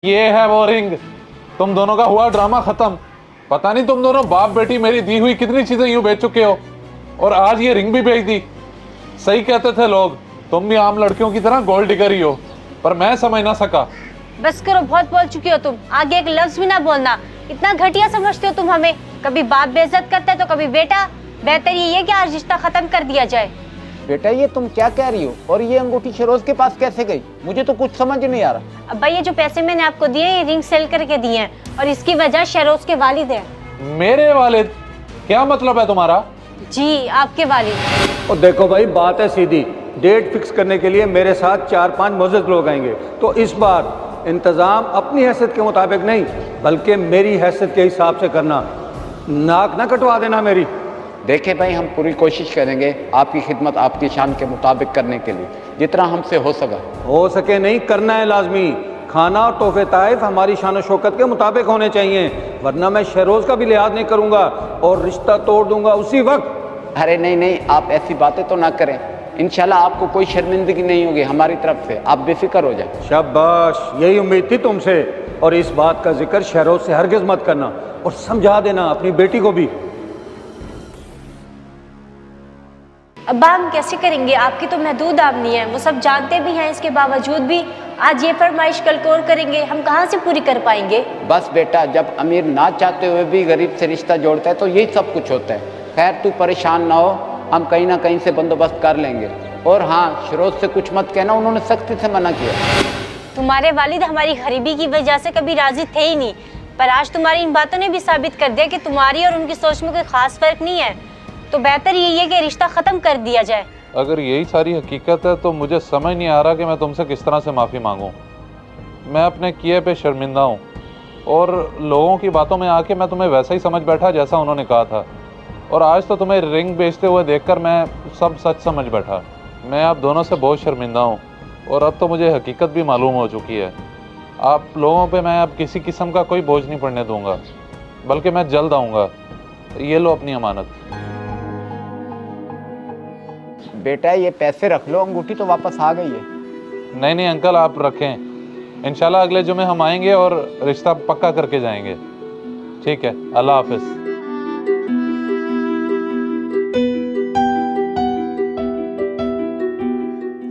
ये है वो रिंग। तुम दोनों का हुआ ड्रामा खत्म। पता नहीं तुम दोनों बाप बेटी मेरी दी हुई कितनी चीजें यूं बेच चुके हो, और आज ये रिंग भी बेच दी। सही कहते थे लोग, तुम भी आम लड़कियों की तरह गोल्ड डिगर ही हो, पर मैं समझ ना सका। बस करो, बहुत बोल चुकी हो तुम। आगे एक लफ्ज भी ना बोलना। इतना घटिया समझते हो तुम हमें। कभी बाप बेइज्जत करता है तो कभी बेटा। बेहतर ये है कि आज रिश्ता खत्म कर दिया जाए। बेटा ये तुम क्या कह रही हो, और ये अंगूठी शरोज के पास कैसे गई? मुझे तो कुछ समझ नहीं आ रहा। अब्बा, ये जो पैसे मैंने आपको दिए ये रिंग सेल करके दिए हैं, और इसकी वजह शहरोज के वालिद हैं। मेरे वालिद? क्या मतलब है तुम्हारा? जी, आपके वालिद। और देखो भाई, बात है सीधी। डेट फिक्स करने के लिए मेरे साथ 4-5 मुअज़्ज़िज़ लोग आएंगे, तो इस बार इंतज़ाम अपनी हैसियत के मुताबिक नहीं बल्कि मेरी हैसियत के हिसाब से करना। नाक ना कटवा देना मेरी। देखे भाई, हम पूरी कोशिश करेंगे आपकी खिदमत आपकी शान के मुताबिक करने के लिए, जितना हमसे हो सके नहीं, करना है लाजमी। खाना और तोहफे ताइफ हमारी शान और शौकत के मुताबिक होने चाहिए, वरना मैं शहरोज का भी लिहाज नहीं करूँगा और रिश्ता तोड़ दूंगा उसी वक्त। अरे नहीं नहीं, आप ऐसी बातें तो ना करें। इंशाल्लाह आपको कोई शर्मिंदगी नहीं होगी हमारी तरफ से, आप बेफिक्र हो जाए। शाबाश, यही उम्मीद थी तुमसे। और इस बात का जिक्र शहरोज से हरगिज मत करना, और समझा देना अपनी बेटी को भी। अब्बा, हम कैसे करेंगे? आपकी तो महदूद आमनी है, वो सब जानते भी हैं। इसके बावजूद भी आज ये फरमाइश कल को और करेंगे, हम कहाँ से पूरी कर पाएंगे? बस बेटा, जब अमीर ना चाहते हुए भी गरीब से रिश्ता जोड़ता है तो यही सब कुछ होता है। खैर तू परेशान ना हो, हम कहीं ना कहीं से बंदोबस्त कर लेंगे। और हाँ, शरोज से कुछ मत कहना, उन्होंने सख्ती से मना किया। तुम्हारे वालिद हमारी गरीबी की वजह से कभी राजी थे ही नहीं, पर आज तुम्हारी इन बातों ने भी साबित कर दिया कि तुम्हारी और उनकी सोच में कोई खास फर्क नहीं है। तो बेहतर यही है कि रिश्ता खत्म कर दिया जाए। अगर यही सारी हकीकत है तो मुझे समझ नहीं आ रहा कि मैं तुमसे किस तरह से माफ़ी मांगूं। मैं अपने किए पे शर्मिंदा हूं, और लोगों की बातों में आके मैं तुम्हें वैसा ही समझ बैठा जैसा उन्होंने कहा था, और आज तो तुम्हें रिंग बेचते हुए देखकर मैं सब सच समझ बैठा। मैं आप दोनों से बहुत शर्मिंदा हूँ, और अब तो मुझे हकीकत भी मालूम हो चुकी है। आप लोगों पे मैं अब किसी किस्म का कोई बोझ नहीं पड़ने दूंगा, बल्कि मैं जल्द आऊँगा। ये लो अपनी अमानत। बेटा ये पैसे रख लो, अंगूठी तो वापस आ गई है। नहीं नहीं अंकल, आप रखें। इंशाल्लाह अगले जुमे हम आएंगे और रिश्ता पक्का करके जाएंगे। ठीक है, अल्लाह हाफिज़।